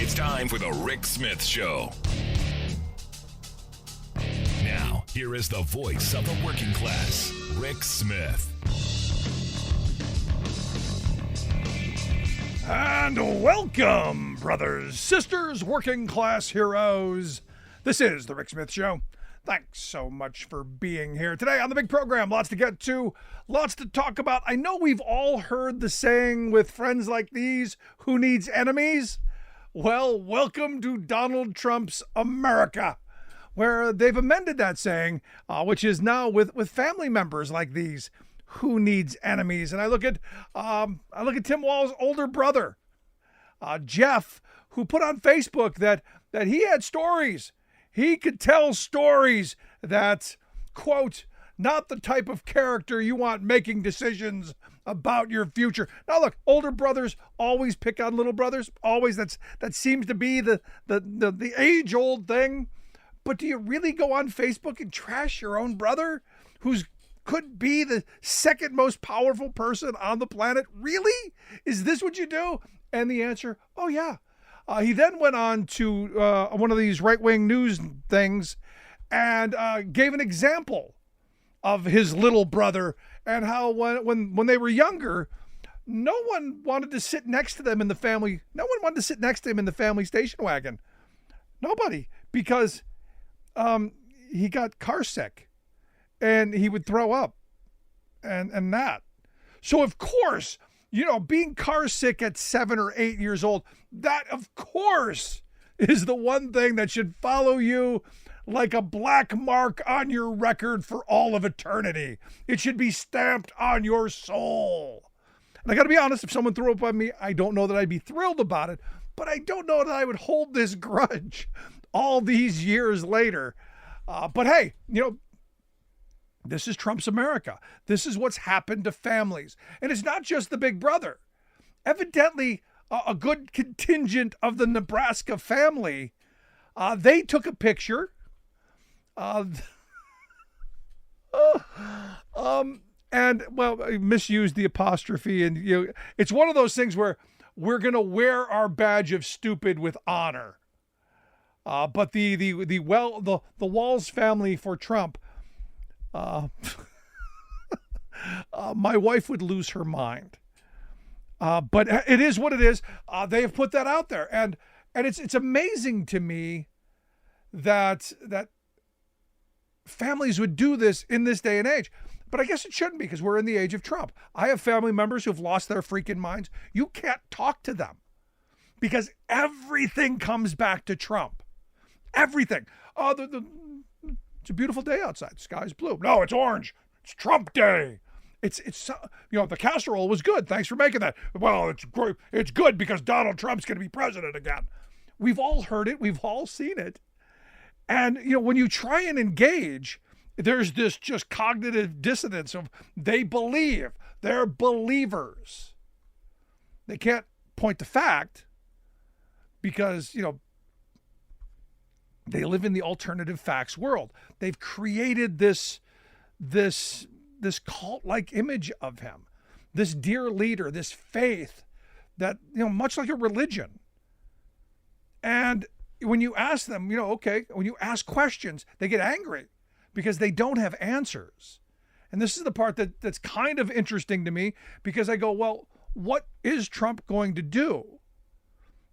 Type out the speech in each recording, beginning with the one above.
It's time for the Rick Smith Show. Now, here is the voice of the working class, Rick Smith. And welcome, brothers, sisters, working class heroes. This is the Rick Smith Show. Thanks so much for being here today on the big program. Lots to get to, lots to talk about. I know we've all heard the saying with friends like these, who needs enemies? Well, welcome to Donald Trump's America, where they've amended that saying, which is now with family members like these. Who needs enemies? And I look at Tim Walz's older brother, Jeff, who put on Facebook that he had stories. He could tell stories that, quote, not the type of character you want making decisions about your future. Now look, older brothers always pick on little brothers. Always, that seems to be the age-old thing. But do you really go on Facebook and trash your own brother, who's could be the second most powerful person on the planet? Really? Is this what you do? And the answer, oh yeah. He then went on to one of these right-wing news things and gave an example of his little brother and how when they were younger, no one wanted to sit next to them in the family. No one wanted to sit next to him in the family station wagon. Nobody, because he got car sick. And he would throw up and that. So, of course, being car sick at 7 or 8 years old, that, of course, is the one thing that should follow you like a black mark on your record for all of eternity. It should be stamped on your soul. And I got to be honest, if someone threw up on me, I don't know that I'd be thrilled about it, but I don't know that I would hold this grudge all these years later. But hey, this is Trump's America. This is what's happened to families. And it's not just the big brother. Evidently, a good contingent of the Nebraska family, they took a picture. And, I misused the apostrophe. And, it's one of those things where we're going to wear our badge of stupid with honor. But the Walz family for Trump, my wife would lose her mind. But it is what it is. They have put that out there, and it's amazing to me that families would do this in this day and age. But I guess it shouldn't be, because we're in the age of Trump. I have family members who've lost their freaking minds. You can't talk to them because everything comes back to Trump. Everything. It's a beautiful day outside. The sky's blue. No, it's orange. It's Trump Day. It's the casserole was good. Thanks for making that. Well, it's good because Donald Trump's going to be president again. We've all heard it. We've all seen it. And, when you try and engage, there's this just cognitive dissonance of they believe. They're believers. They can't point to fact because, they live in the alternative facts world. They've created this cult-like image of him, this dear leader, this faith that, much like a religion. And when you ask them, when you ask questions, they get angry because they don't have answers. And this is the part that's kind of interesting to me, because I go, well, what is Trump going to do?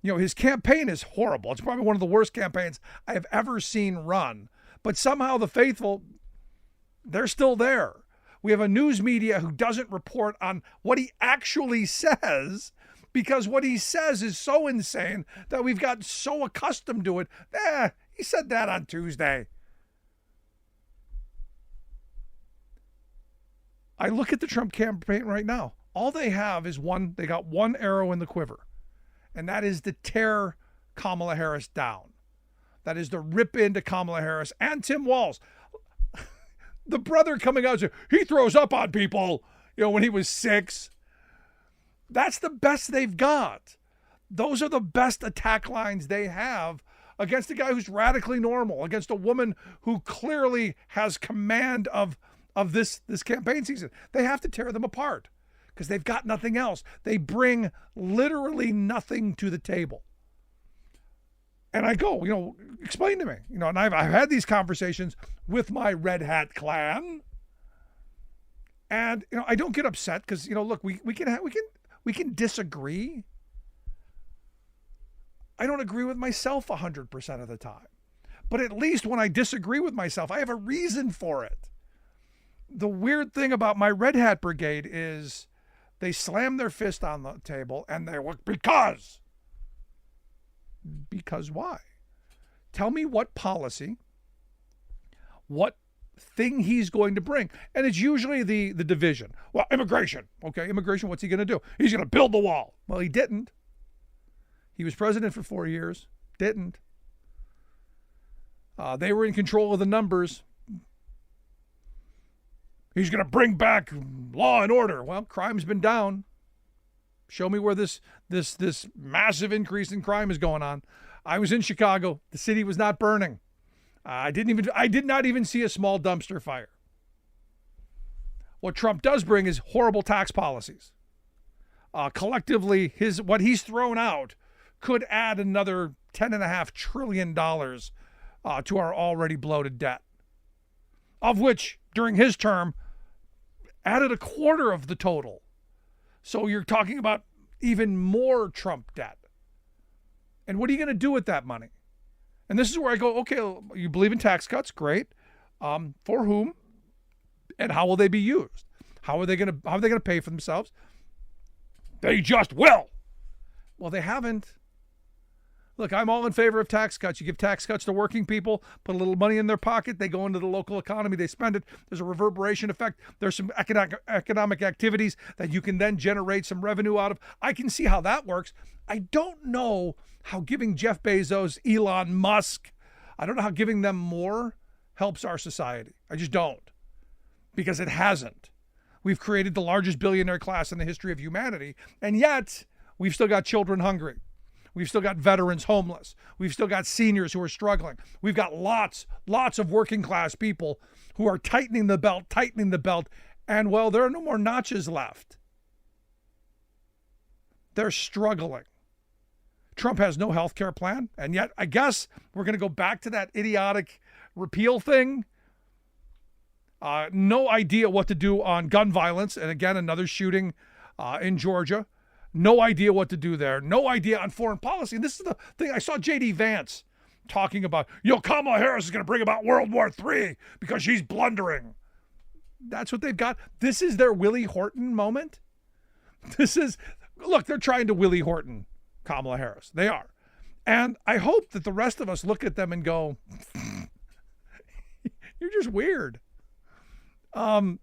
His campaign is horrible. It's probably one of the worst campaigns I have ever seen run. But somehow the faithful, they're still there. We have a news media who doesn't report on what he actually says, because what he says is so insane that we've got so accustomed to it. He said that on Tuesday. I look at the Trump campaign right now. All they have is they got one arrow in the quiver. And that is to tear Kamala Harris down. That is to rip into Kamala Harris and Tim Walz. The brother coming out and saying, he throws up on people, when he was 6. That's the best they've got. Those are the best attack lines they have against a guy who's radically normal, against a woman who clearly has command of this campaign season. They have to tear them apart, because they've got nothing else. They bring literally nothing to the table. And I go, explain to me. And I've had these conversations with my Red Hat clan. And, I don't get upset because, look, we can disagree. I don't agree with myself 100% of the time. But at least when I disagree with myself, I have a reason for it. The weird thing about my Red Hat brigade is they slam their fist on the table and they look, because why? Tell me what policy, what thing he's going to bring. And it's usually the division. Well, immigration. Okay, immigration, what's he going to do? He's going to build the wall. Well, he didn't. He was president for 4 years. Didn't. They were in control of the numbers. He's going to bring back law and order. Well, crime's been down. Show me where this massive increase in crime is going on. I was in Chicago. The city was not burning. I did not even see a small dumpster fire. What Trump does bring is horrible tax policies. Collectively, what he's thrown out could add another $10.5 trillion to our already bloated debt, of which during his term added a quarter of the total. So you're talking about even more Trump debt. And what are you going to do with that money? And this is where I go, okay, you believe in tax cuts? Great. For whom? And how will they be used? How are they going to pay for themselves? They just will. Well, they haven't. Look, I'm all in favor of tax cuts. You give tax cuts to working people, put a little money in their pocket, they go into the local economy, they spend it. There's a reverberation effect. There's some economic activities that you can then generate some revenue out of. I can see how that works. I don't know how giving Jeff Bezos, Elon Musk, I don't know how giving them more helps our society. I just don't. Because it hasn't. We've created the largest billionaire class in the history of humanity, and yet we've still got children hungry. We've still got veterans homeless. We've still got seniors who are struggling. We've got lots of working class people who are tightening the belt, and well, there are no more notches left. They're struggling. Trump has no health care plan, and yet I guess we're going to go back to that idiotic repeal thing. No idea what to do on gun violence, and again, another shooting in Georgia. No idea what to do there. No idea on foreign policy. And this is the thing. I saw J.D. Vance talking about, Kamala Harris is going to bring about World War III because she's blundering. That's what they've got. This is their Willie Horton moment. Look, they're trying to Willie Horton Kamala Harris. They are. And I hope that the rest of us look at them and go, you're just weird. You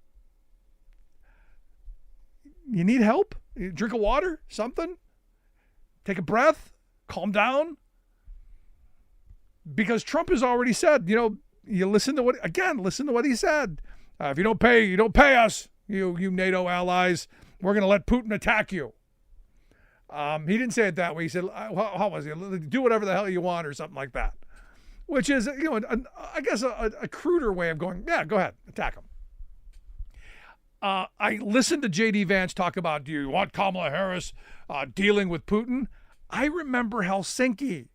need help? Drink of water, something, take a breath, calm down. Because Trump has already said, you listen to what he said. If you don't pay us, you NATO allies, we're going to let Putin attack you. He didn't say it that way. He said, how was it? Do whatever the hell you want or something like that, which is, I guess a cruder way of going, yeah, go ahead, attack him. I listened to J.D. Vance talk about, do you want Kamala Harris dealing with Putin? I remember Helsinki.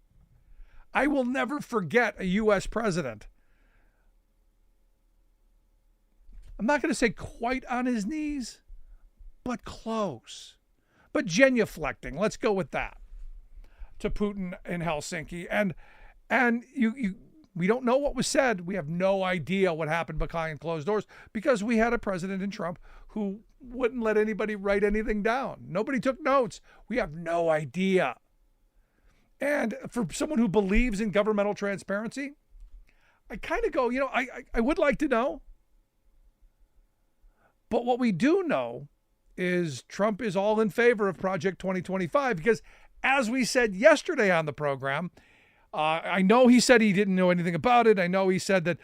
I will never forget a U.S. president. I'm not going to say quite on his knees, but close. But genuflecting, let's go with that, to Putin in Helsinki. And we don't know what was said. We have no idea what happened behind closed doors because we had a president in Trump who wouldn't let anybody write anything down. Nobody took notes. We have no idea. And for someone who believes in governmental transparency, I kind of go, I would like to know. But what we do know is Trump is all in favor of Project 2025 because, as we said yesterday on the program, I know he said he didn't know anything about it. I know he said that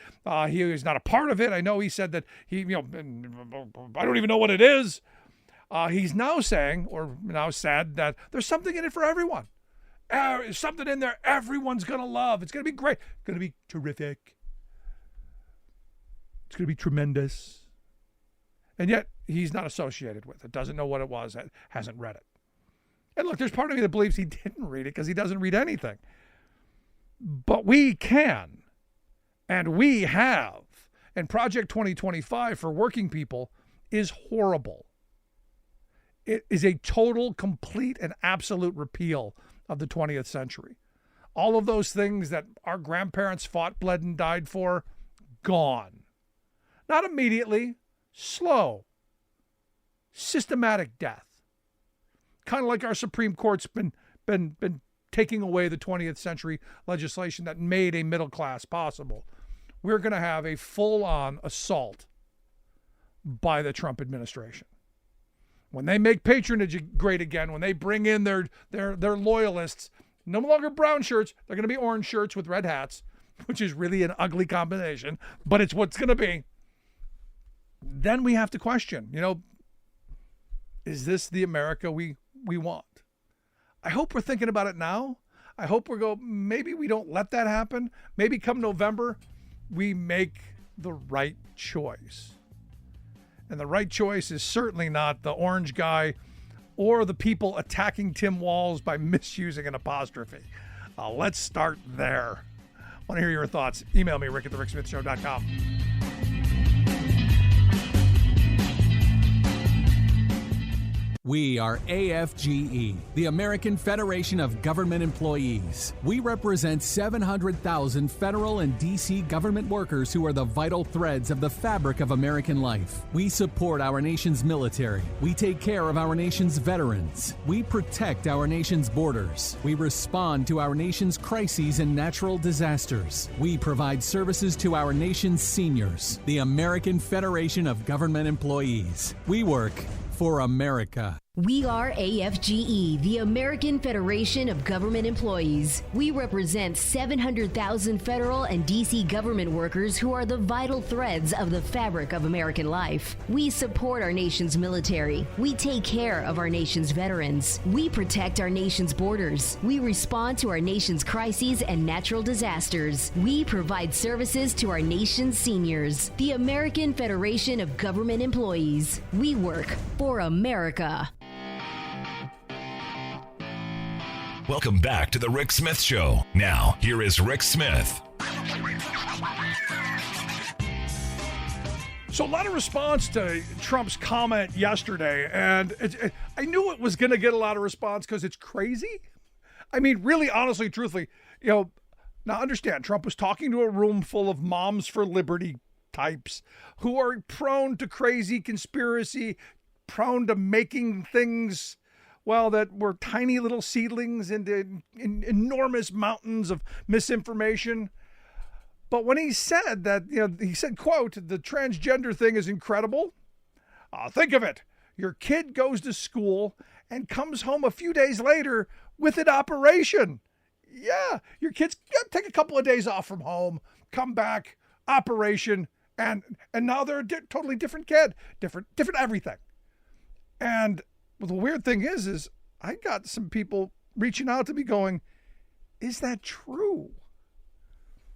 he was not a part of it. I know he said that I don't even know what it is. He's now saying, or now said, that there's something in it for everyone. There's something in there everyone's going to love. It's going to be great. It's going to be terrific. It's going to be tremendous. And yet he's not associated with it, doesn't know what it was, hasn't read it. And look, there's part of me that believes he didn't read it because he doesn't read anything. But we can, and we have. And Project 2025 for working people is horrible. It is a total, complete, and absolute repeal of the 20th century. All of those things that our grandparents fought, bled, and died for, gone. Not immediately, slow, systematic death. Kind of like our Supreme Court's been taking away the 20th century legislation that made a middle class possible. We're going to have a full-on assault by the Trump administration. When they make patronage great again, when they bring in their loyalists, no longer brown shirts, they're going to be orange shirts with red hats, which is really an ugly combination, but it's what's going to be. Then we have to question, is this the America we want? I hope we're thinking about it now. I hope maybe we don't let that happen. Maybe come November, we make the right choice. And the right choice is certainly not the orange guy or the people attacking Tim Walz by misusing an apostrophe. Let's start there. Want to hear your thoughts? Email me, rick@thericksmithshow.com. We are AFGE, the American Federation of Government Employees. We represent 700,000 federal and D.C. government workers who are the vital threads of the fabric of American life. We support our nation's military. We take care of our nation's veterans. We protect our nation's borders. We respond to our nation's crises and natural disasters. We provide services to our nation's seniors. The American Federation of Government Employees. We work for America. We are AFGE, the American Federation of Government Employees. We represent 700,000 federal and D.C. government workers who are the vital threads of the fabric of American life. We support our nation's military. We take care of our nation's veterans. We protect our nation's borders. We respond to our nation's crises and natural disasters. We provide services to our nation's seniors. The American Federation of Government Employees. We work for America. Welcome back to the Rick Smith Show. Now, here is Rick Smith. So a lot of response to Trump's comment yesterday, and I knew it was going to get a lot of response because it's crazy. I mean, really, honestly, truthfully, now understand, Trump was talking to a room full of moms for liberty types who are prone to crazy conspiracy, prone to making things that were tiny little seedlings into enormous mountains of misinformation. But when he said that, he said, quote, the transgender thing is incredible. Think of it. Your kid goes to school and comes home a few days later with an operation. Yeah, your kids take a couple of days off from home, come back, operation, and now they're a totally different kid, different everything. And the weird thing is I got some people reaching out to me going, is that true?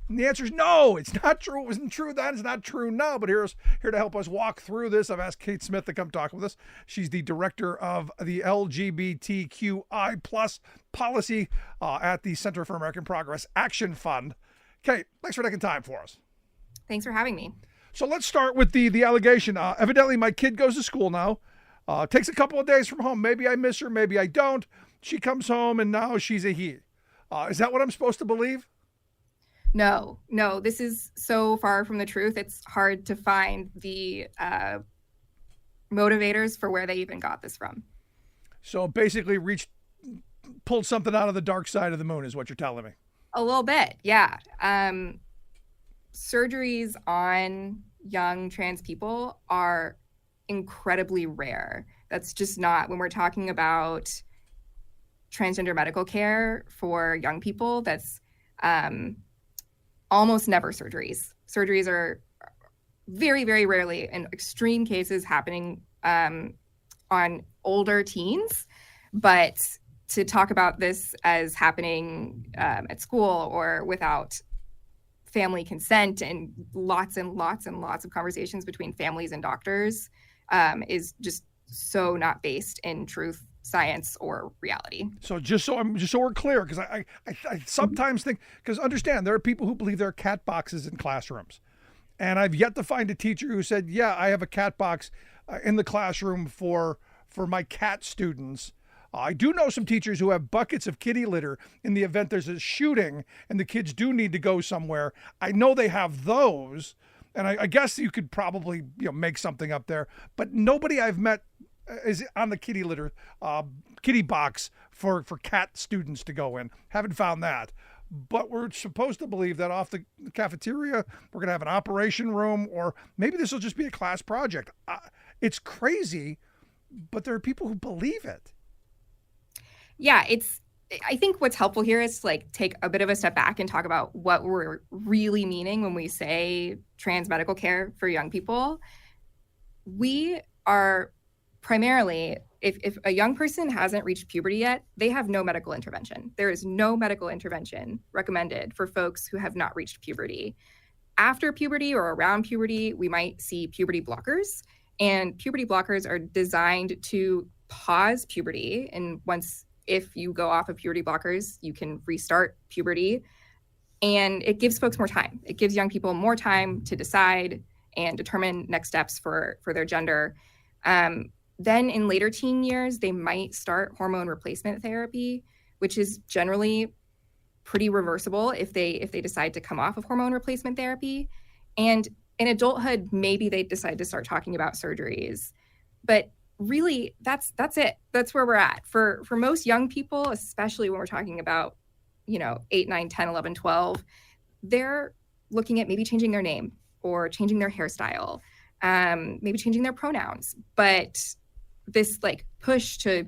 And the answer is no, it's not true. It wasn't true then. It's not true now. But here to help us walk through this, I've asked Cait Smith to come talk with us. She's the director of the LGBTQI plus policy at the Center for American Progress Action Fund. Cait, thanks for taking time for us. Thanks for having me. So let's start with the allegation. Evidently, my kid goes to school now. Takes a couple of days from home. Maybe I miss her, maybe I don't. She comes home and now she's a he. Is that what I'm supposed to believe? No, this is so far from the truth. It's hard to find the motivators for where they even got this from. So basically pulled something out of the dark side of the moon is what you're telling me. A little bit, yeah. Surgeries on young trans people are incredibly rare. That's just not, when we're talking about transgender medical care for young people, that's almost never surgeries. Surgeries are very, very rarely, in extreme cases, happening on older teens. But to talk about this as happening at school or without family consent and lots and lots of conversations between families and doctors is just so not based in truth science or reality. So just so we're clear, because I sometimes think, because understand, there are people who believe there are cat boxes in classrooms, and I've yet to find a teacher who said, yeah, I have a cat box in the classroom for my cat students. I do know some teachers who have buckets of kitty litter in the event there's a shooting and the kids do need to go somewhere. I know they have those, and I guess you could probably make something up there, but nobody I've met is on the kitty litter, kitty box for cat students to go in. Haven't found that. But we're supposed to believe that off the cafeteria, we're going to have an operation room, or maybe this will just be a class project. It's crazy, but there are people who believe it. Yeah, I think what's helpful here is to take a bit of a step back and talk about what we're really meaning when we say trans medical care for young people. We are primarily, if a young person hasn't reached puberty yet, they have no medical intervention. There is no medical intervention recommended for folks who have not reached puberty. After puberty or around puberty, we might see puberty blockers, and puberty blockers are designed to pause puberty. And if you go off of puberty blockers, you can restart puberty, and it gives folks more time. It gives young people more time to decide and determine next steps for their gender. Then in later teen years, they might start hormone replacement therapy, which is generally pretty reversible if they decide to come off of hormone replacement therapy. And in adulthood, maybe they decide to start talking about surgeries. But really, that's it. That's where we're at. For most young people, especially when we're talking about, 8, 9, 10, 11, 12, they're looking at maybe changing their name or changing their hairstyle, maybe changing their pronouns. But this push to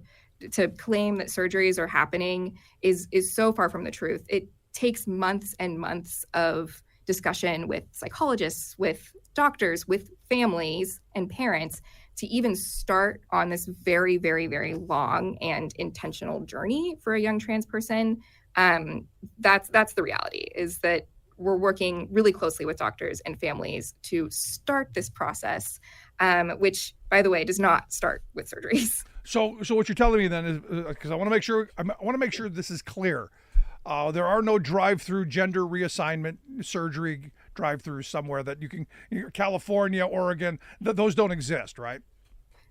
claim that surgeries are happening is so far from the truth. It takes months and months of discussion with psychologists, with doctors, with families and parents to even start on this very, very, very long and intentional journey for a young trans person. That's the reality, is that we're working really closely with doctors and families to start this process, which, by the way, does not start with surgeries. So what you're telling me then is, because I want to make sure this is clear. There are no drive-through gender reassignment surgery drive-throughs somewhere that you can, California, Oregon, those don't exist, right?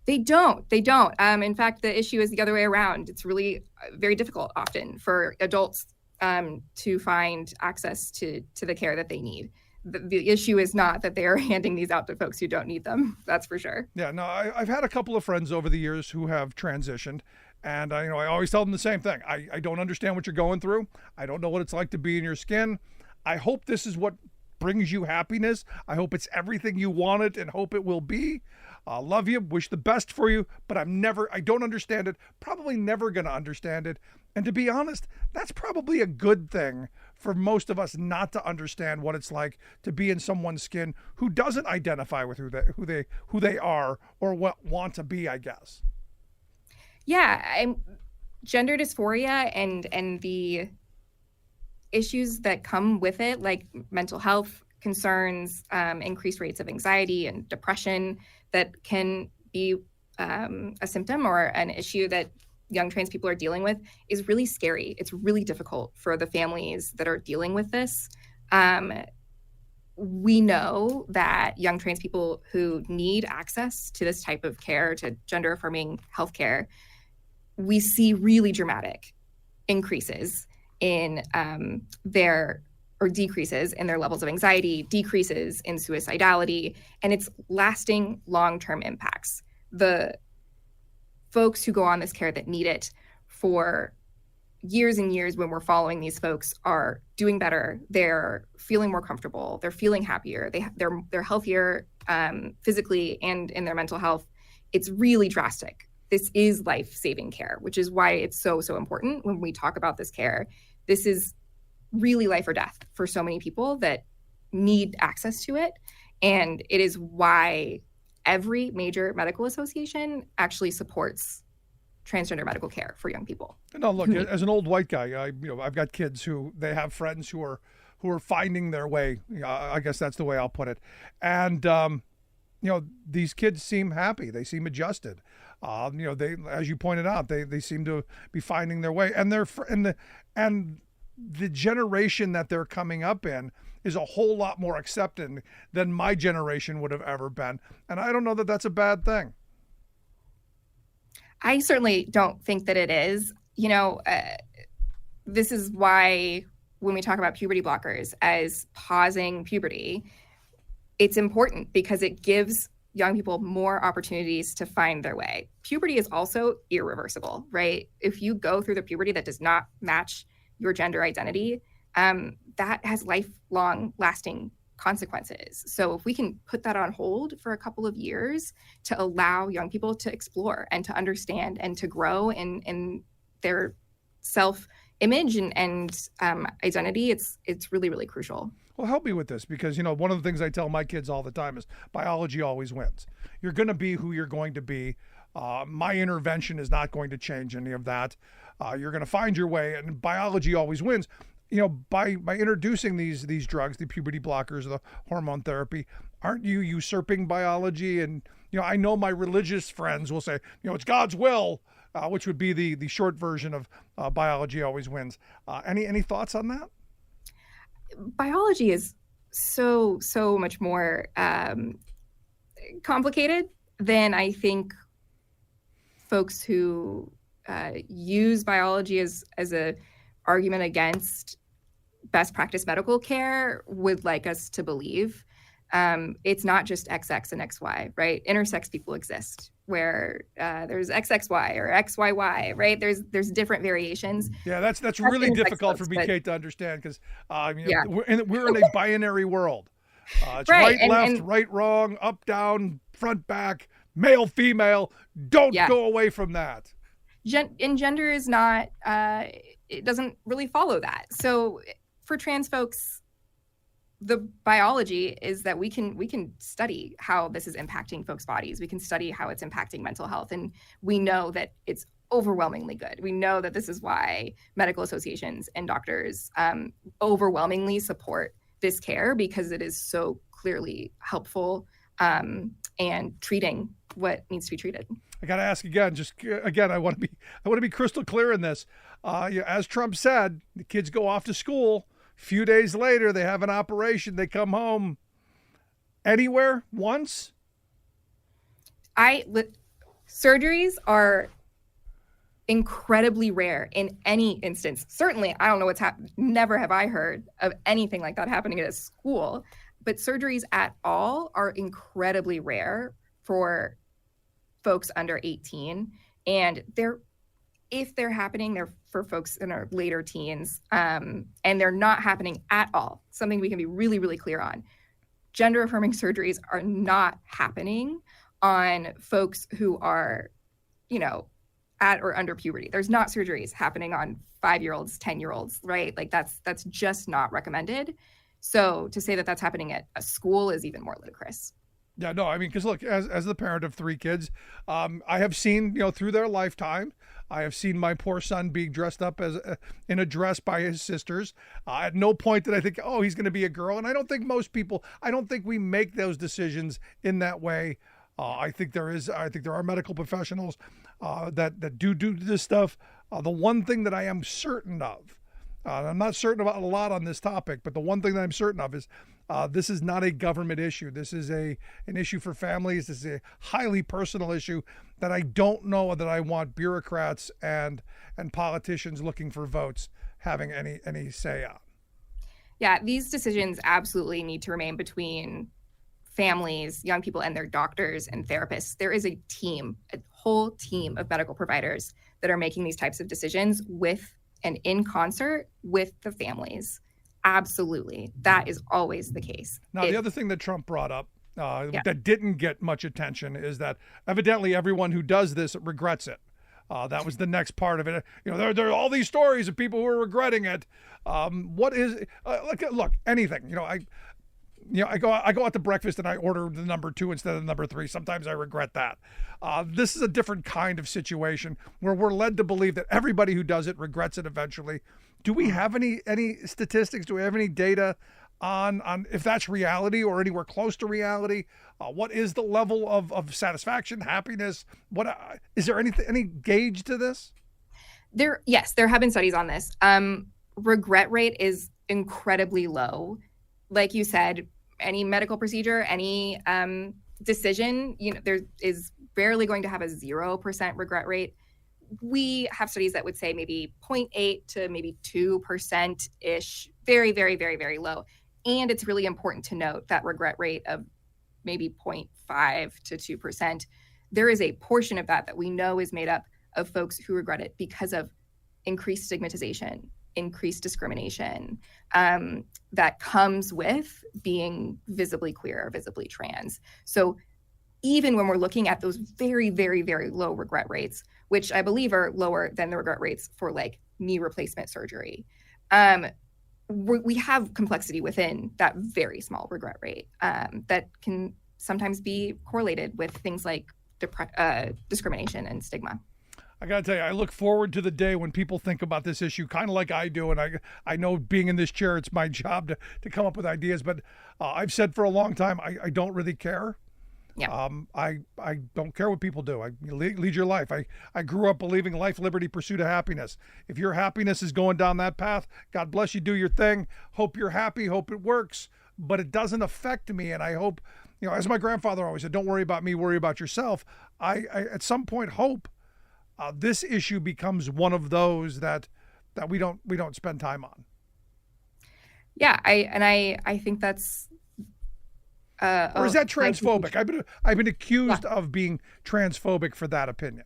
They don't. In fact, the issue is the other way around. It's really very difficult often for adults to find access to the care that they need. The issue is not that they are handing these out to folks who don't need them. That's for sure. Yeah, no, I've had a couple of friends over the years who have transitioned, and I always tell them the same thing. I don't understand what you're going through. I don't know what it's like to be in your skin. I hope this is what brings you happiness. I hope it's everything you wanted and hope it will be. Love you, wish the best for you, but I don't understand it, probably never going to understand it. And to be honest, that's probably a good thing for most of us not to understand what it's like to be in someone's skin who doesn't identify with who they are or what want to be, I guess. Yeah, gender dysphoria and the issues that come with it, like mental health concerns, increased rates of anxiety and depression, that can be a symptom or an issue that young trans people are dealing with, is really scary. It's really difficult for the families that are dealing with this. We know that young trans people who need access to this type of care, to gender-affirming healthcare, we see really dramatic increases in decreases in their levels of anxiety, decreases in suicidality, and it's lasting long-term impacts. The folks who go on this care that need it for years and years, when we're following these folks, are doing better. They're feeling more comfortable. They're feeling happier. They're healthier physically and in their mental health. It's really drastic. This is life-saving care, which is why it's so, so important when we talk about this care. This is really life or death for so many people that need access to it. And it is why every major medical association actually supports transgender medical care for young people. No, look, as an old white guy, I've got kids who they have friends who are finding their way. I guess that's the way I'll put it. And these kids seem happy. They seem adjusted. They, as you pointed out, they seem to be finding their way, and the generation that they're coming up in is a whole lot more accepting than my generation would have ever been. And I don't know that that's a bad thing. I certainly don't think that it is. This is why when we talk about puberty blockers as pausing puberty, it's important because it gives young people more opportunities to find their way. Puberty is also irreversible, right? If you go through the puberty that does not match your gender identity, that has lifelong lasting consequences. So if we can put that on hold for a couple of years to allow young people to explore and to understand and to grow in their self-image and identity, it's really, really crucial. Well, help me with this, because, one of the things I tell my kids all the time is biology always wins. You're going to be who you're going to be. My intervention is not going to change any of that. You're going to find your way, and biology always wins. By introducing these drugs, the puberty blockers, the hormone therapy, aren't you usurping biology? And, I know my religious friends will say, it's God's will, which would be the short version of biology always wins. Any thoughts on that? Biology is so much more complicated than I think folks who use biology as a argument against best practice medical care would like us to believe. It's not just XX and XY, right? Intersex people exist where there's XXY or XYY, right? There's different variations. Yeah, that's really difficult for me, Cait, to understand, because we're in a binary world. It's right, left, right, wrong, up, down, front, back, male, female. Don't go away from that. And gender is not, it doesn't really follow that. So for trans folks, the biology is that we can study how this is impacting folks' bodies. We can study how it's impacting mental health. And we know that it's overwhelmingly good. We know that this is why medical associations and doctors overwhelmingly support this care, because it is so clearly helpful and treating what needs to be treated. I got to ask again, I want to be crystal clear in this. As Trump said, the kids go off to school. A few days later, they have an operation. They come home. Anywhere once? Surgeries are incredibly rare in any instance. Certainly, I don't know what's happened. Never have I heard of anything like that happening at a school. But surgeries at all are incredibly rare for folks under 18. And if they're happening, they're for folks in our later teens. And they're not happening at all. Something we can be really, really clear on. Gender affirming surgeries are not happening on folks who are, at or under puberty. There's not surgeries happening on 5-year-olds, 10-year-olds, right? Like that's just not recommended. So to say that that's happening at a school is even more ludicrous. Yeah, no, I mean, because look, as the parent of 3 kids, I have seen, through their lifetime, I have seen my poor son being dressed up in a dress by his sisters. At no point did I think, oh, he's going to be a girl. And I don't think we make those decisions in that way. I think there are medical professionals that do this stuff. The one thing that I am certain of, I'm not certain about a lot on this topic, but the one thing that I'm certain of is this is not a government issue. This is an issue for families. This is a highly personal issue that I don't know that I want bureaucrats and politicians looking for votes having any say on. Yeah, these decisions absolutely need to remain between families, young people, and their doctors and therapists. There is a whole team of medical providers that are making these types of decisions with and in concert with the families. Absolutely. That is always the case. Now, the other thing that Trump brought up that didn't get much attention is that evidently everyone who does this regrets it. That was the next part of it. There are all these stories of people who are regretting it. What is look, anything. I go out to breakfast and I order the number 2 instead of the number 3. Sometimes I regret that. This is a different kind of situation where we're led to believe that everybody who does it regrets it eventually. Do we have any statistics? Do we have any data on if that's reality or anywhere close to reality? What is the level of satisfaction, happiness? What is there any gauge to this? Yes, there have been studies on this. Regret rate is incredibly low. Like you said, any medical procedure, any decision, there is barely going to have a 0% regret rate. We have studies that would say maybe 0.8 to maybe 2% ish, very, very, very, very low. And it's really important to note that regret rate of maybe 0.5 to 2%, there is a portion of that we know is made up of folks who regret it because of increased stigmatization, increased discrimination that comes with being visibly queer or visibly trans. So even when we're looking at those very, very, very low regret rates, which I believe are lower than the regret rates for like knee replacement surgery, we have complexity within that very small regret rate that can sometimes be correlated with things like discrimination and stigma. I got to tell you, I look forward to the day when people think about this issue kind of like I do. And I know being in this chair, it's my job to come up with ideas. But I've said for a long time, I don't really care. Yeah. I don't care what people do. You lead your life. I grew up believing life, liberty, pursuit of happiness. If your happiness is going down that path, God bless you, do your thing. Hope you're happy, hope it works. But it doesn't affect me. And I hope, as my grandfather always said, don't worry about me, worry about yourself. I at some point hope this issue becomes one of those that we don't spend time on. Yeah, I think that's. Or is that transphobic? I've been accused of being transphobic for that opinion.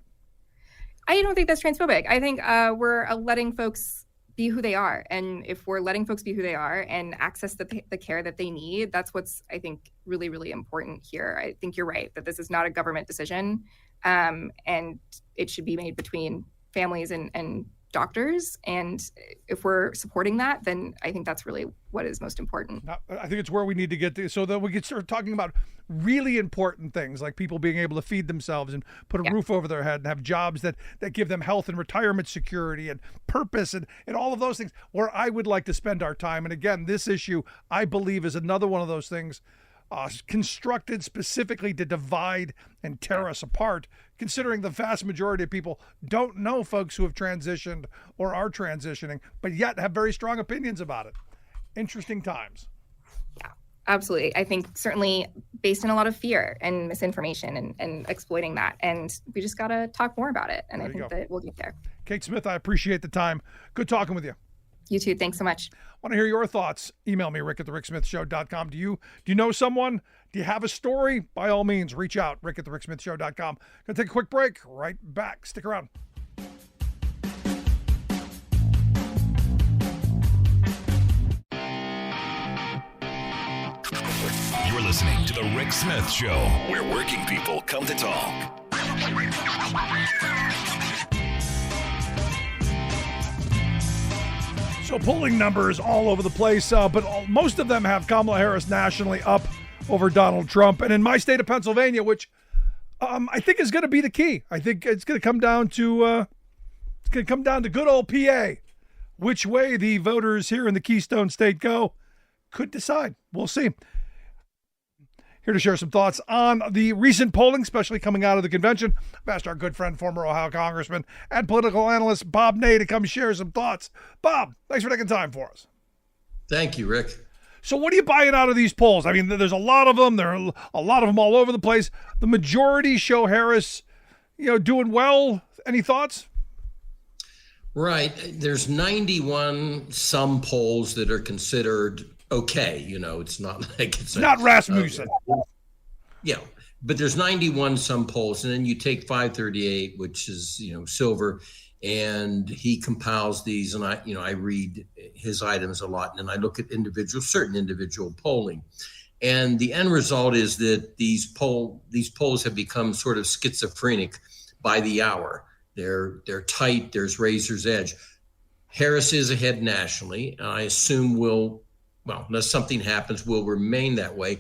I don't think that's transphobic. I think we're letting folks be who they are, and if we're letting folks be who they are and access the care that they need, that's what's I think really, really important here. I think you're right that this is not a government decision, and it should be made between families and doctors. And if we're supporting that, then I think that's really what is most important. I think it's where we need to get to, so that we can start talking about really important things like people being able to feed themselves and put a roof over their head and have jobs that give them health and retirement security and purpose and all of those things where I would like to spend our time. And again, this issue, I believe, is another one of those things constructed specifically to divide and tear us apart, considering the vast majority of people don't know folks who have transitioned or are transitioning, but yet have very strong opinions about it. Interesting times. Yeah, absolutely. I think certainly based on a lot of fear and misinformation and exploiting that. And we just got to talk more about it. And I think that we'll get there. Cait Smith, I appreciate the time. Good talking with you. You too. Thanks so much. Want to hear your thoughts? Email me, rick@thericksmithshow.com. Do you know someone? Do you have a story? By all means, reach out, rick@thericksmithshow.com. Gonna take a quick break. Right back. Stick around. You're listening to The Rick Smith Show, where working people come to talk. So polling numbers all over the place, but most of them have Kamala Harris nationally up over Donald Trump. And in my state of Pennsylvania, which I think is going to be the key, I think it's going to come down to good old PA. Which way the voters here in the Keystone State go could decide. We'll see. Here to share some thoughts on the recent polling, especially coming out of the convention. I've asked our good friend, former Ohio Congressman and political analyst Bob Ney to come share some thoughts. Bob, thanks for taking time for us. Thank you, Rick. So what are you buying out of these polls? I mean, there's a lot of them. There are a lot of them all over the place. The majority show Harris, doing well. Any thoughts? Right. There's 91 some polls that are considered okay. It's not like it's not Rasmussen. But there's 91 some polls, and then you take 538, which is silver, and he compiles these, and I read his items a lot, and then I look at certain individual polling, and the end result is that these polls have become sort of schizophrenic by the hour. They're tight. There's razor's edge. Harris is ahead nationally. I assume unless something happens, will remain that way.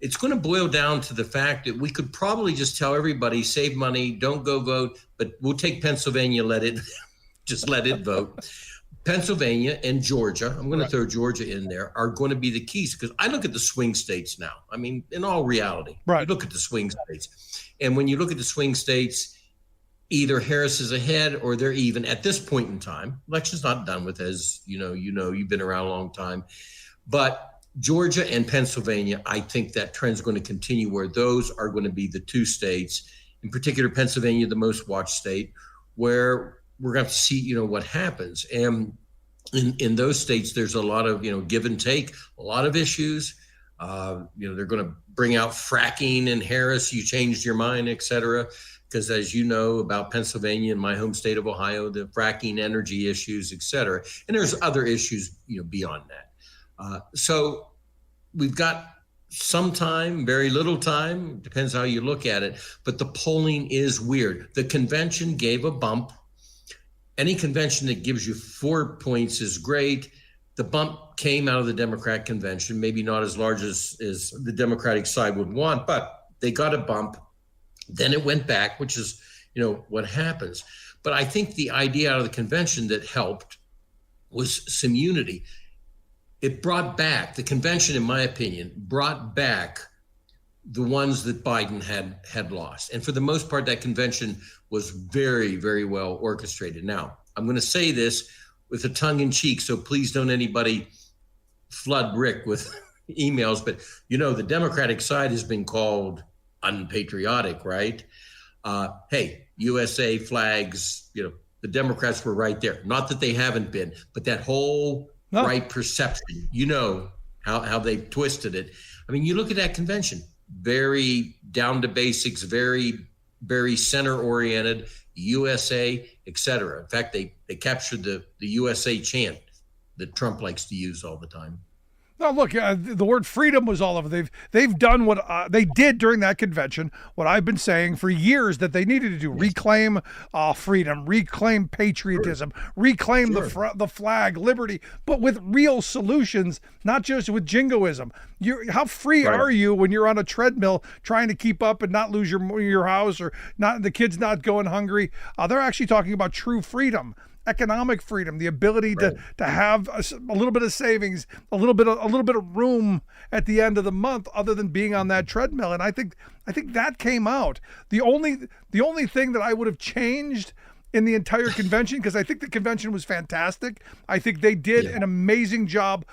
It's going to boil down to the fact that we could probably just tell everybody, save money, don't go vote, but we'll take Pennsylvania, let it vote. Pennsylvania and Georgia, I'm going to throw Georgia in there, are going to be the keys, because I look at the swing states now. I mean, in all reality, you look at the swing states. And when you look at the swing states, either Harris is ahead or they're even at this point in time. Election's not done with, as you know, you've been around a long time. But Georgia and Pennsylvania, I think that trend's going to continue, where those are going to be the two states, in particular Pennsylvania, the most watched state, where we're going to see, what happens. And in those states, there's a lot of, give and take, a lot of issues. They're going to bring out fracking and Harris, you changed your mind, et cetera. Because as you know about Pennsylvania and my home state of Ohio, the fracking energy issues, et cetera. And there's other issues, beyond that. So we've got some time, very little time, depends how you look at it. But the polling is weird. The convention gave a bump. Any convention that gives you 4 points is great. The bump came out of the Democrat convention, maybe not as large as the Democratic side would want, but they got a bump. Then it went back, which is, what happens. But I think the idea out of the convention that helped was some unity. It brought back, the convention, in my opinion, brought back the ones that Biden had lost. And for the most part, that convention was very, very well orchestrated. Now, I'm going to say this with a tongue in cheek, so please don't anybody flood Rick with emails, but the Democratic side has been called unpatriotic, right? Hey, USA flags, the Democrats were right there. Not that they haven't been, but that whole right perception, how they twisted it. I mean, you look at that convention, very down to basics, very, very center oriented, USA, et cetera. In fact, they captured the USA chant that Trump likes to use all the time. No, look, the word freedom was all over. They've done what they did during that convention, what I've been saying for years that they needed to do: reclaim freedom, reclaim patriotism, reclaim the flag, liberty, but with real solutions, not just with jingoism. How free are you when you're on a treadmill trying to keep up and not lose your house, or not the kids not going hungry? They're actually talking about true freedom. Economic freedom, the ability to have a little bit of savings, a little bit of room at the end of the month, other than being on that treadmill. And I think that came out. The only thing that I would have changed in the entire convention, because I think the convention was fantastic. I think they did an amazing job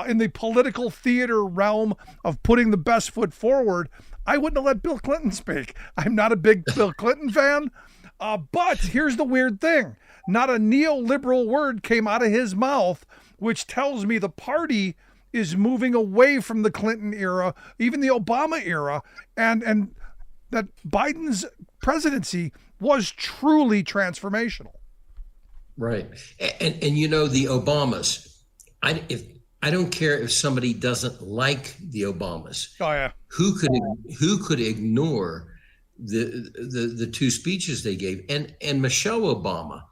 in the political theater realm of putting the best foot forward. I wouldn't have let Bill Clinton speak. I'm not a big Bill Clinton fan, but here's the weird thing. Not a neoliberal word came out of his mouth, which tells me the party is moving away from the Clinton era, even the Obama era, and that Biden's presidency was truly transformational. Right. And the Obamas, I don't care if somebody doesn't like the Obamas. Oh yeah. Who could ignore the two speeches they gave? And Michelle Obama,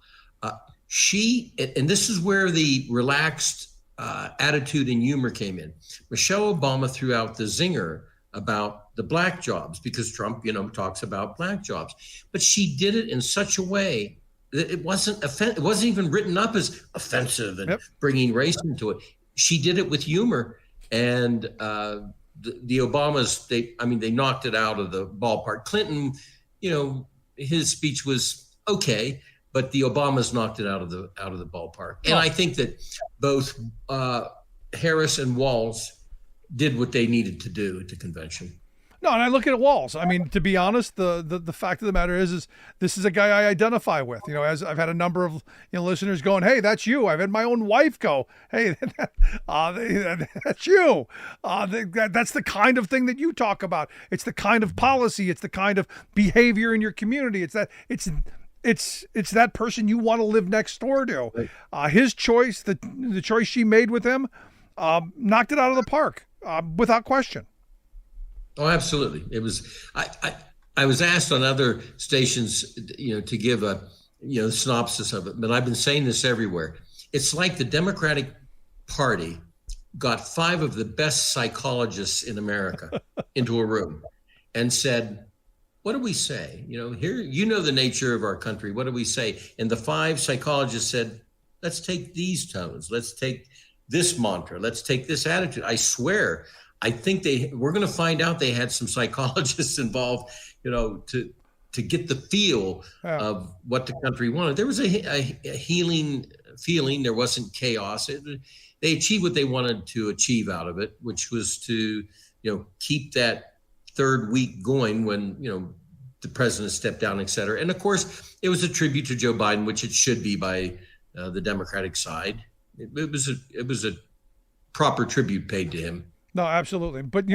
and this is where the relaxed attitude and humor came in. Michelle Obama threw out the zinger about the black jobs, because Trump, talks about black jobs, but she did it in such a way that it wasn't it wasn't even written up as offensive and bringing race into it. She did it with humor, and the Obamas, they knocked it out of the ballpark. Clinton, his speech was okay, but the Obamas knocked it out of the ballpark. And I think that both Harris and Walz did what they needed to do at the convention. No, and I look at Walz. I mean, to be honest, the fact of the matter is this is a guy I identify with. As I've had a number of listeners going, "Hey, that's you." I've had my own wife go, "Hey, that's you." That's the kind of thing that you talk about. It's the kind of policy. It's the kind of behavior in your community. It's that person you want to live next door to. His choice, the choice she made with him, knocked it out of the park without question. Oh, absolutely. It was. I was asked on other stations, to give a synopsis of it, but I've been saying this everywhere. It's like the Democratic Party got 5 of the best psychologists in America into a room and said, "What do we say? Here, the nature of our country. What do we say?" And the 5 psychologists said, Let's take these tones. Let's take this mantra. Let's take this attitude. I swear, I think we're going to find out they had some psychologists involved, to get the feel of what the country wanted. There was a healing feeling. There wasn't chaos. They achieved what they wanted to achieve out of it, which was to, keep that third week going when, the president stepped down, et cetera. And of course, it was a tribute to Joe Biden, which it should be by the Democratic side. It was a proper tribute paid to him. No, absolutely. But,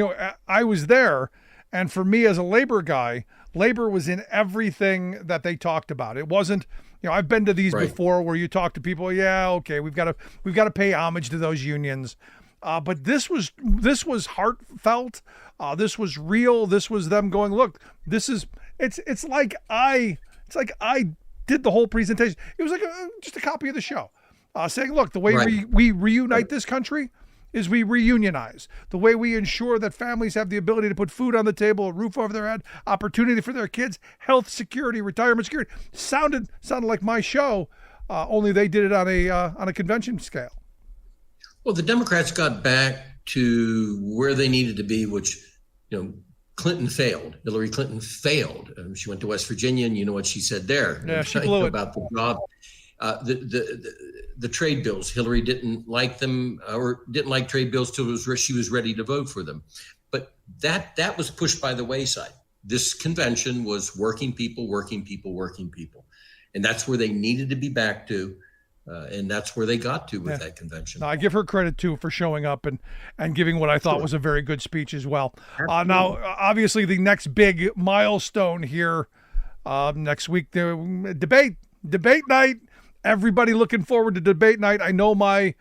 I was there, and for me as a labor guy, labor was in everything that they talked about. It wasn't, I've been to these before where you talk to people. Yeah, okay, we've got to pay homage to those unions, but this was heartfelt. This was real. This was them going, look, it's like I did the whole presentation. It was like just a copy of the show, saying, look, the way we reunite this country is we reunionize. The way we ensure that families have the ability to put food on the table, a roof over their head, opportunity for their kids, health security, retirement security. Sounded like my show, only they did it on a convention scale. Well, the Democrats got back to where they needed to be, which, Clinton failed. Hillary Clinton failed. She went to West Virginia, and you know what she said there. Yeah, she blew it. About the job. The trade bills, Hillary didn't like them or didn't like trade bills till she was ready to vote for them. But that was pushed by the wayside. This convention was working people. And that's where they needed to be back to. And that's where they got to with that convention. Now, I give her credit, too, for showing up and giving what I thought was a very good speech as well. Now, obviously, the next big milestone here next week, the debate night. Everybody looking forward to debate night. I know my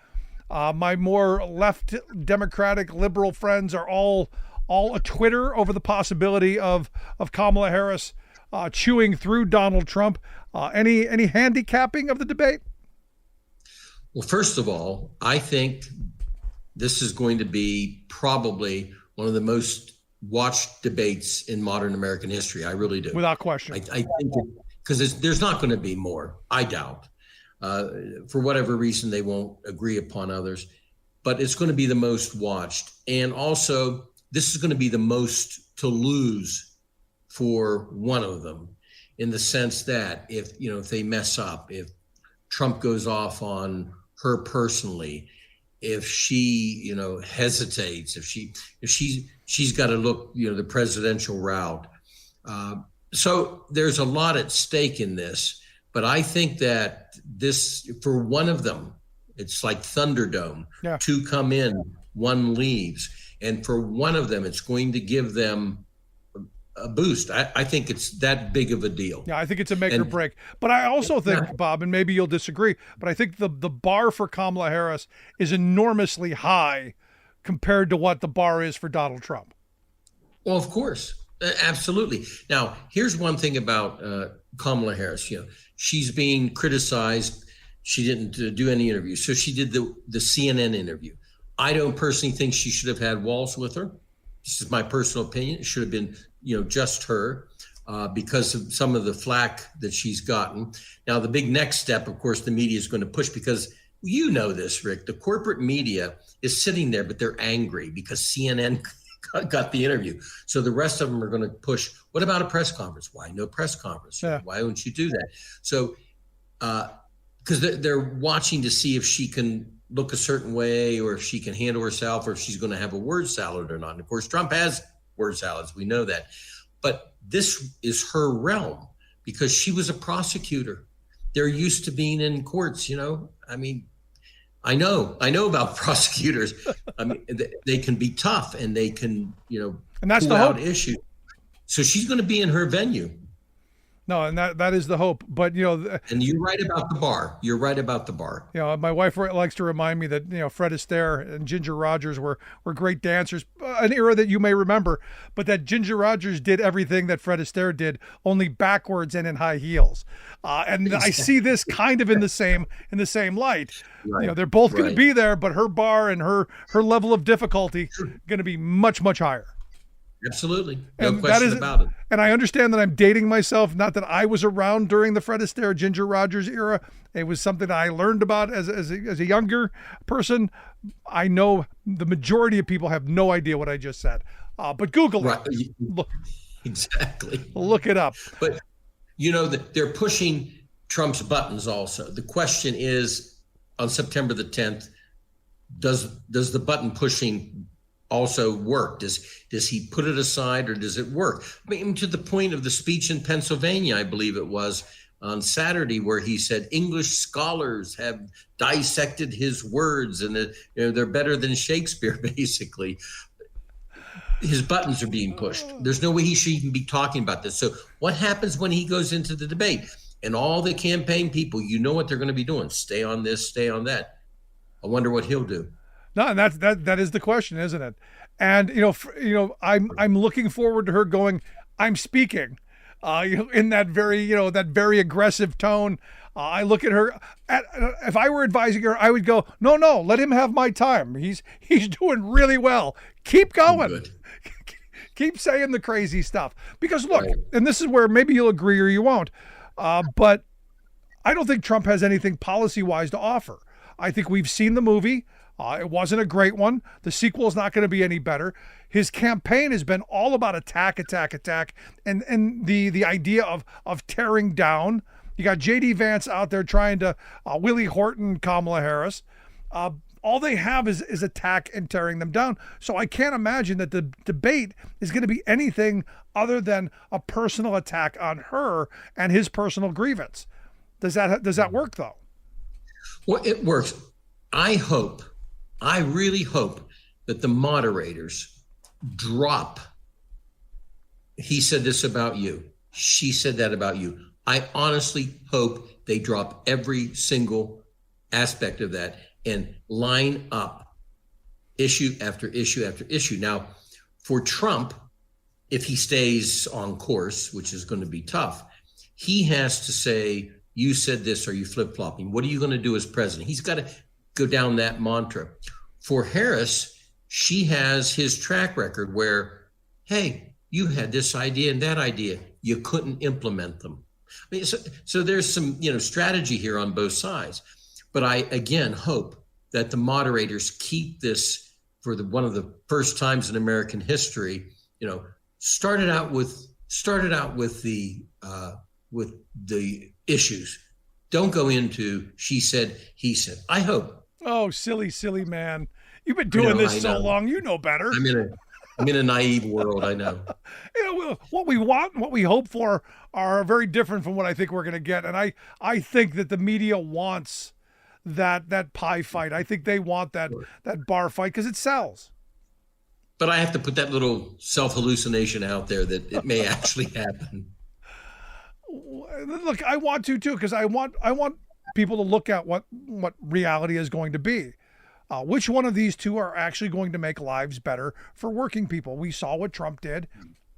more left Democratic liberal friends are all a Twitter over the possibility of Kamala Harris chewing through Donald Trump. Any handicapping of the debate? Well, first of all, I think this is going to be probably one of the most watched debates in modern American history. I really do. Without question. I think because there's not going to be more, I doubt. For whatever reason, they won't agree upon others, but it's going to be the most watched. And also, this is going to be the most to lose for one of them, in the sense that if they mess up, if Trump goes off on her personally, if she, hesitates, if she's got to look, the presidential route. So there's a lot at stake in this. But I think that this, for one of them, it's like Thunderdome. Yeah. Two come in, one leaves. And for one of them, it's going to give them a boost. I think it's that big of a deal. Yeah, I think it's a make or break. But I also think, Bob, and maybe you'll disagree, but I think the bar for Kamala Harris is enormously high compared to what the bar is for Donald Trump. Well, of course. Absolutely. Now, here's one thing about Kamala Harris. She's being criticized. She didn't do any interviews. So she did the CNN interview. I don't personally think she should have had Walz with her. This is my personal opinion. It should have been, just her because of some of the flack that she's gotten. Now, the big next step, of course, the media is going to push, because this, Rick, the corporate media is sitting there, but they're angry because CNN got the interview. So the rest of them are going to push, what about a press conference? Why no press conference? Yeah. Why don't you do that? So, because they're watching to see if she can look a certain way, or if she can handle herself, or if she's going to have a word salad or not. And of course, Trump has word salads. We know that. But this is her realm, because she was a prosecutor. They're used to being in courts, I know about prosecutors. They can be tough, and they can, and that's pull the out hope. Issues. So she's going to be in her venue. No, and that is the hope. But, and you're right about the bar. You're right about the bar. My wife likes to remind me that, Fred Astaire and Ginger Rogers were great dancers, an era that you may remember, but that Ginger Rogers did everything that Fred Astaire did, only backwards and in high heels. And exactly. I see this kind of in the same light. Right. They're both going to be there, but her bar and her level of difficulty going to be much, much higher. Absolutely. No And question about it. And I understand that I'm dating myself. Not that I was around during the Fred Astaire, Ginger Rogers era. It was something that I learned about as a younger person. I know the majority of people have no idea what I just said. But Google it. Look, exactly. Look it up. But, they're pushing Trump's buttons also. The question is, on September the 10th, does the button pushing also work? Does he put it aside, or does it work? I mean, to the point of the speech in Pennsylvania, I believe it was on Saturday, where he said English scholars have dissected his words and they're better than Shakespeare, basically. His buttons are being pushed. There's no way he should even be talking about this. So what happens when he goes into the debate? And all the campaign people, what they're going to be doing. Stay on this, stay on that. I wonder what he'll do. No, and that is the question, isn't it? And I'm looking forward to her going, I'm speaking, in that very aggressive tone. I look at her. If I were advising her, I would go, no, let him have my time. He's doing really well. Keep going. Keep saying the crazy stuff. Because look, and this is where maybe you'll agree or you won't, but I don't think Trump has anything policy-wise to offer. I think we've seen the movie. It wasn't a great one. The sequel is not going to be any better. His campaign has been all about attack, and the idea of tearing down. You got J.D. Vance out there trying to Willie Horton, Kamala Harris. All they have is attack and tearing them down. So I can't imagine that the debate is going to be anything other than a personal attack on her and his personal grievance. Does that work, though? Well, it works. I really hope that the moderators drop, he said this about you, she said that about you. I honestly hope they drop every single aspect of that and line up issue after issue after issue. Now, for Trump, if he stays on course, which is going to be tough, he has to say, you said this, or you flip-flopping. What are you going to do as president? He's got to go down that mantra. For Harris, she has his track record where, hey, you had this idea and that idea. You couldn't implement them. I mean, so there's some, strategy here on both sides. But I, again, hope that the moderators keep this for one of the first times in American history, started out with the issues. Don't go into she said, he said. I hope. Oh, silly man. You've been doing this so long, you know better. I'm in a naive world, I know. What we want, what we hope for are very different from what I think we're going to get. And I think that the media wants that pie fight. I think they want that bar fight because it sells. But I have to put that little self-hallucination out there that it may actually happen. Look, I want to too, because I want people to look at what reality is going to be. Which one of these two are actually going to make lives better for working people? We saw what Trump did.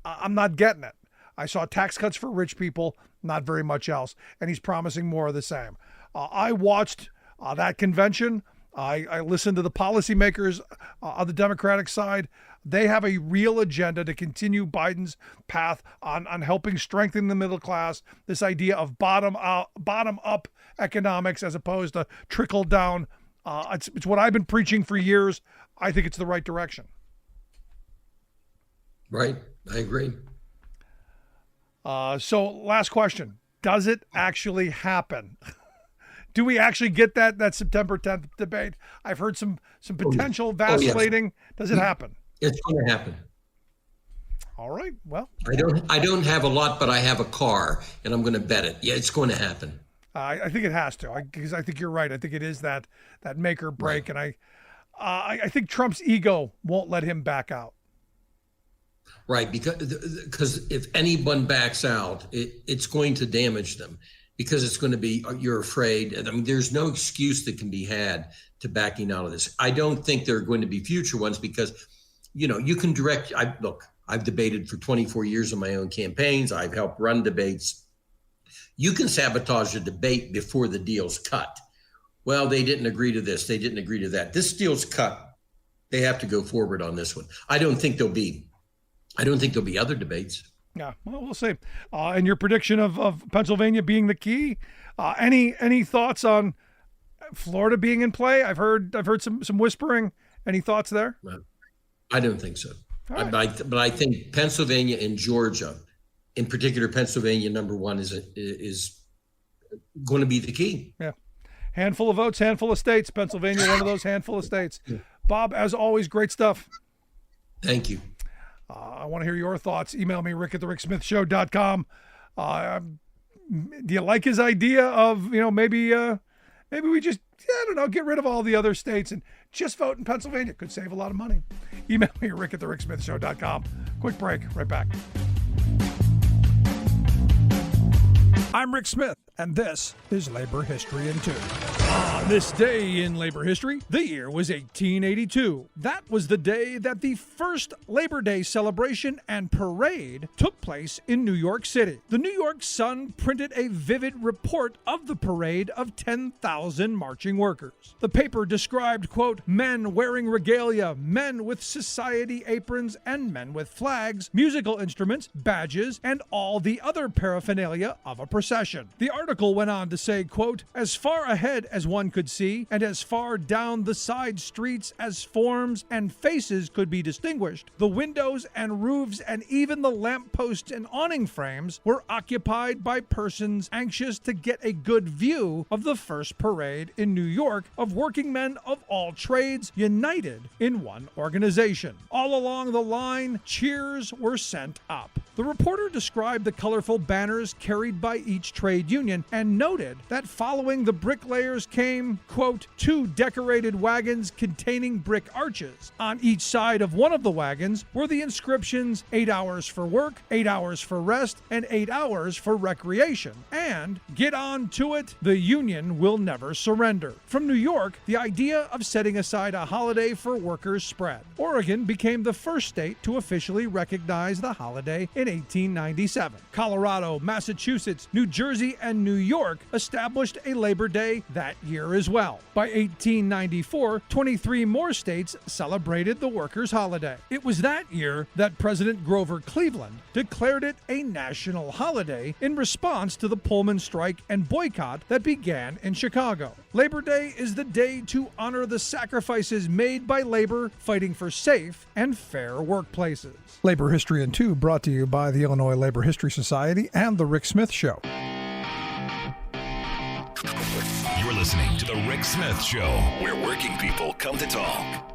I'm not getting it. I saw tax cuts for rich people, not very much else. And he's promising more of the same. I watched that convention. I listened to the policymakers on the Democratic side. They have a real agenda to continue Biden's path on helping strengthen the middle class. This idea of bottom up economics as opposed to trickle down. It's what I've been preaching for years. I think it's the right direction. Right. I agree. So last question. Does it actually happen? Do we actually get that September 10th debate? I've heard some potential vacillating. Yes. Does it happen? It's going to happen. All right. Well, I don't have a lot, but I have a car, and I'm going to bet it. Yeah, it's going to happen. I think it has to, because I think you're right. I think it is that make or break, right. And I think Trump's ego won't let him back out. Right, because if anyone backs out, it's going to damage them, because it's going to be, you're afraid. I mean, there's no excuse that can be had to backing out of this. I don't think there are going to be future ones, because, you can direct. I've debated for 24 years in my own campaigns. I've helped run debates. You can sabotage a debate before the deal's cut. Well, they didn't agree to this. They didn't agree to that. This deal's cut. They have to go forward on this one. I don't think there'll be I don't think there'll be other debates. Yeah, well, we'll see. And your prediction of Pennsylvania being the key. Any thoughts on Florida being in play? I've heard some whispering. Any thoughts there? I don't think so. Right. But I think Pennsylvania and Georgia, in particular, Pennsylvania #1 is going to be the key. Yeah, handful of votes, handful of states. Pennsylvania, one of those handful of states. Bob, as always, great stuff. Thank you. I want to hear your thoughts. Email me, rick@thericksmithshow.com. Do you like his idea of, maybe we just, get rid of all the other states and just vote in Pennsylvania? Could save a lot of money. Email me, rick@thericksmithshow.com. Quick break. Right back. I'm Rick Smith, and this is Labor History in 2. On this day in labor history, the year was 1882. That was the day that the first Labor Day celebration and parade took place in New York City. The New York Sun printed a vivid report of the parade of 10,000 marching workers. The paper described, quote, men wearing regalia, men with society aprons, and men with flags, musical instruments, badges, and all the other paraphernalia of a procession. The article went on to say, quote, as far ahead as one could see, and as far down the side streets as forms and faces could be distinguished, the windows and roofs and even the lampposts and awning frames were occupied by persons anxious to get a good view of the first parade in New York of working men of all trades united in one organization. All along the line, cheers were sent up. The reporter described the colorful banners carried by each trade union and noted that following the bricklayers came, quote, 2 decorated wagons containing brick arches. On each side of one of the wagons were the inscriptions 8 hours for work, 8 hours for rest, and 8 hours for recreation. And get on to it, the union will never surrender. From New York, the idea of setting aside a holiday for workers spread. Oregon became the first state to officially recognize the holiday in 1897. Colorado, Massachusetts, New Jersey, and New York established a Labor Day that year as well. By 1894, 23 more states celebrated the workers' holiday. It was that year that President Grover Cleveland declared it a national holiday in response to the Pullman strike and boycott that began in Chicago. Labor Day is the day to honor the sacrifices made by labor fighting for safe and fair workplaces. Labor History in 2 brought to you by the Illinois Labor History Society and The Rick Smith Show. You're listening to The Rick Smith Show, where working people come to talk.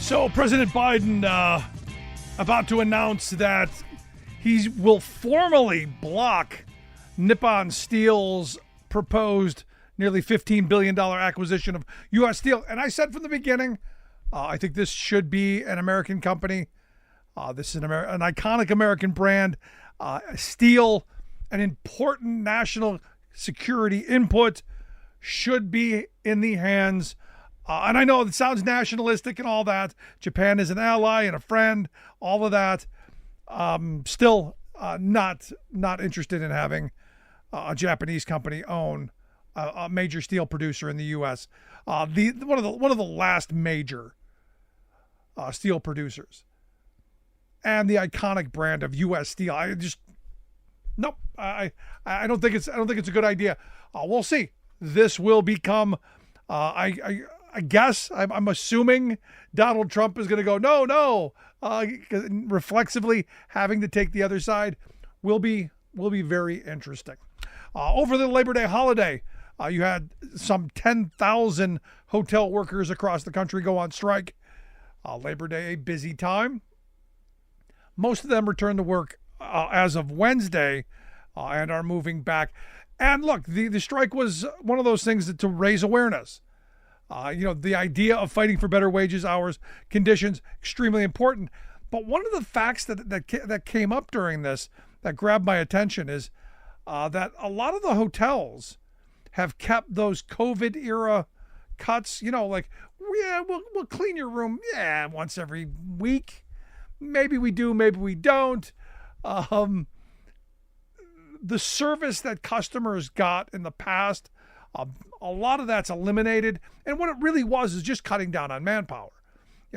So President Biden about to announce that he will formally block Nippon Steel's proposed nearly $15 billion acquisition of U.S. Steel. And I said from the beginning, I think this should be an American company. This is an iconic American brand. Steel, an important national security input, should be in the hands. And I know it sounds nationalistic and all that. Japan is an ally and a friend, all of that. Still not interested in having a Japanese company own a major steel producer in the U.S. One of the last major steel producers, and the iconic brand of U.S. Steel. I don't think it's a good idea. We'll see. This will become. I guess I'm assuming Donald Trump is going to go no. Reflexively having to take the other side will be very interesting. Over the Labor Day holiday, you had some 10,000 hotel workers across the country go on strike. Labor Day, a busy time. Most of them returned to work as of Wednesday and are moving back. And look, the strike was one of those things to raise awareness. The idea of fighting for better wages, hours, conditions, extremely important. But one of the facts that came up during this that grabbed my attention is that a lot of the hotels have kept those COVID era cuts, we'll clean your room, once every week. Maybe we do, maybe we don't. The service that customers got in the past, a lot of that's eliminated. And what it really was is just cutting down on manpower,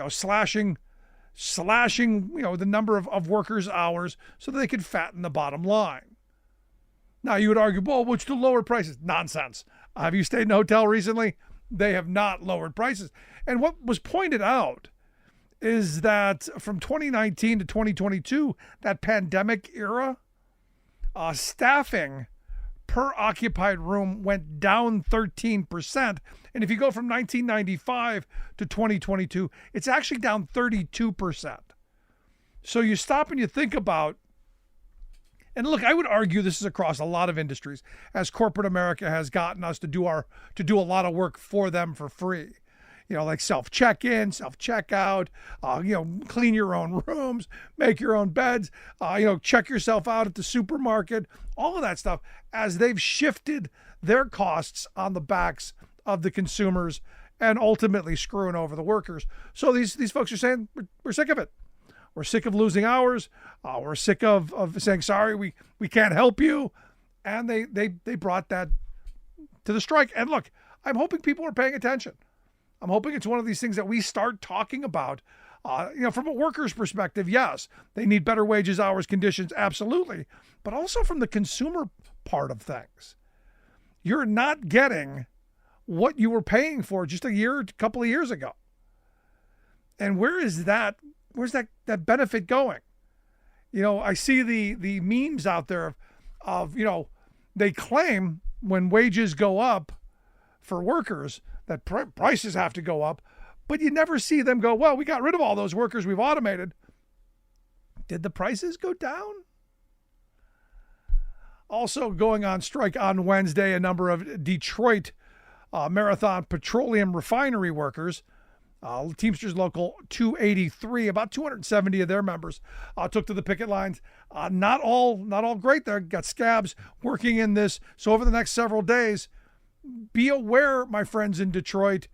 slashing, the number of workers' hours so that they could fatten the bottom line. Now, you would argue, well, what's the lower prices? Nonsense. Have you stayed in a hotel recently? They have not lowered prices. And what was pointed out is that from 2019 to 2022, that pandemic era, staffing per occupied room went down 13%. And if you go from 1995 to 2022, it's actually down 32%. So you stop and you think about, and look, I would argue this is across a lot of industries, as corporate America has gotten us to do a lot of work for them for free. Like self-check-in, self-checkout, clean your own rooms, make your own beds, check yourself out at the supermarket, all of that stuff, as they've shifted their costs on the backs of the consumers and ultimately screwing over the workers. So these folks are saying, we're sick of it. We're sick of losing hours. We're sick of saying, sorry, we can't help you. And they brought that to the strike. And look, I'm hoping people are paying attention. I'm hoping it's one of these things that we start talking about, from a worker's perspective. Yes, they need better wages, hours, conditions, absolutely. But also from the consumer part of things. You're not getting what you were paying for just a couple of years ago. And where's that benefit going? I see the memes out there of they claim when wages go up for workers that prices have to go up, but you never see them go, well, we got rid of all those workers we've automated. Did the prices go down? Also going on strike on Wednesday, a number of Detroit Marathon Petroleum Refinery workers, Teamsters Local 283, about 270 of their members took to the picket lines. Not all great there. Got scabs working in this. So over the next several days, be aware, my friends in Detroit,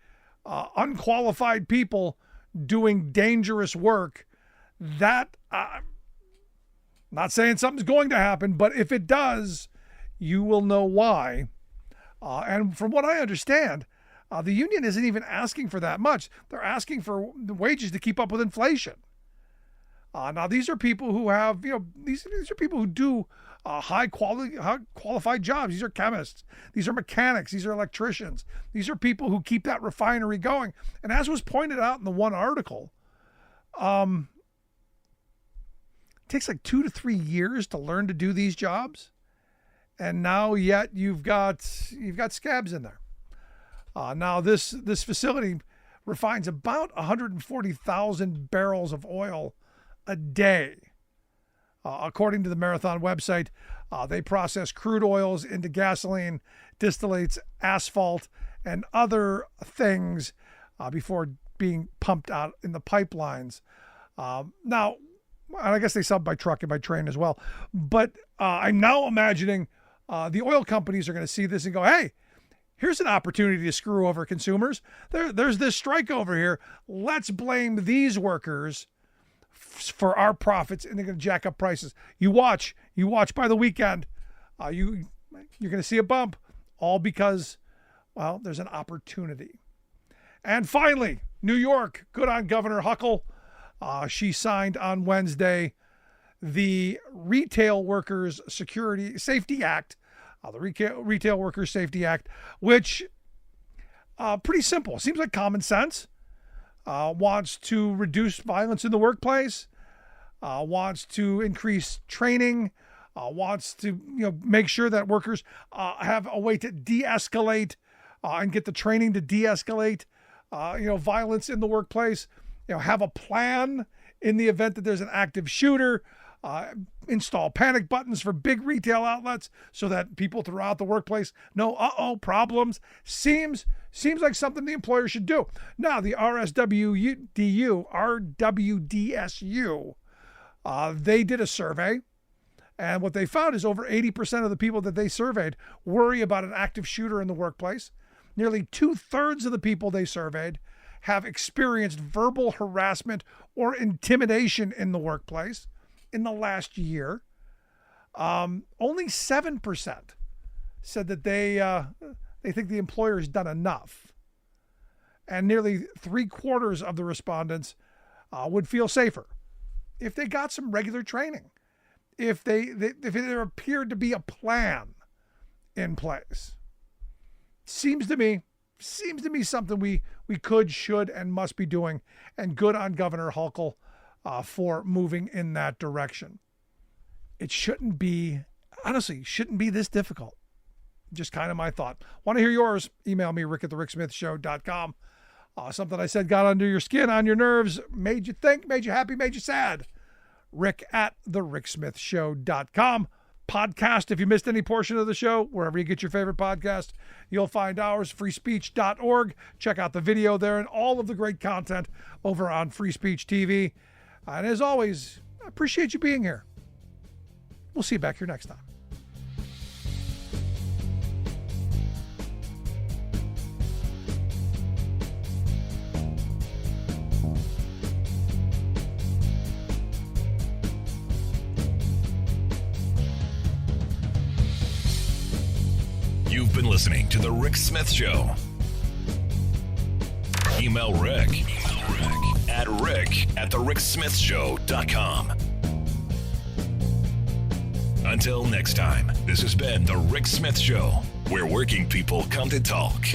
unqualified people doing dangerous work. That, not saying something's going to happen, but if it does, you will know why. And from what I understand, the union isn't even asking for that much. They're asking for the wages to keep up with inflation. Now, these are people who have, these are people who do high qualified jobs. These are chemists. These are mechanics. These are electricians. These are people who keep that refinery going. And as was pointed out in the one article, it takes like 2 to 3 years to learn to do these jobs. And now yet you've got scabs in there. Now this facility refines about 140,000 barrels of oil a day. According to the Marathon website, they process crude oils into gasoline, distillates, asphalt, and other things before being pumped out in the pipelines. Now, I guess they sub by truck and by train as well. But I'm now imagining the oil companies are going to see this and go, hey, here's an opportunity to screw over consumers. There's this strike over here. Let's blame these workers for our profits, and they're going to jack up prices. You watch by the weekend. You're going to see a bump, all because, well, there's an opportunity. And finally, New York, good on Governor Huckle. She signed on Wednesday the Retail Workers Safety Act, the Retail Workers Safety Act, which pretty simple. Seems like common sense. Wants to reduce violence in the workplace, wants to increase training, wants to make sure that workers have a way to de-escalate and get the training to de-escalate violence in the workplace. Have a plan in the event that there's an active shooter. Install panic buttons for big retail outlets so that people throughout the workplace know, problems. Seems like something the employer should do. Now, the RWDSU, they did a survey, and what they found is over 80% of the people that they surveyed worry about an active shooter in the workplace. Nearly 2/3 of the people they surveyed have experienced verbal harassment or intimidation in the workplace in the last year. Only 7% said that they they think the employer has done enough. And nearly 3/4 of the respondents would feel safer if they got some regular training, if there appeared to be a plan in place. Seems to me something we could, should, and must be doing, and good on Governor Hochul for moving in that direction. It shouldn't be this difficult. Just kind of my thought. Want to hear yours? Email me, rick@thericksmithshow.com. Something I said got under your skin, on your nerves, made you think, made you happy, made you sad. rick@thericksmithshow.com. Podcast, if you missed any portion of the show, wherever you get your favorite podcast, you'll find ours, freespeech.org. Check out the video there and all of the great content over on Free Speech TV. And as always, I appreciate you being here. We'll see you back here next time. You've been listening to The Rick Smith Show. Email Rick at rick@thericksmithshow.com. Until next time, this has been The Rick Smith Show, where working people come to talk.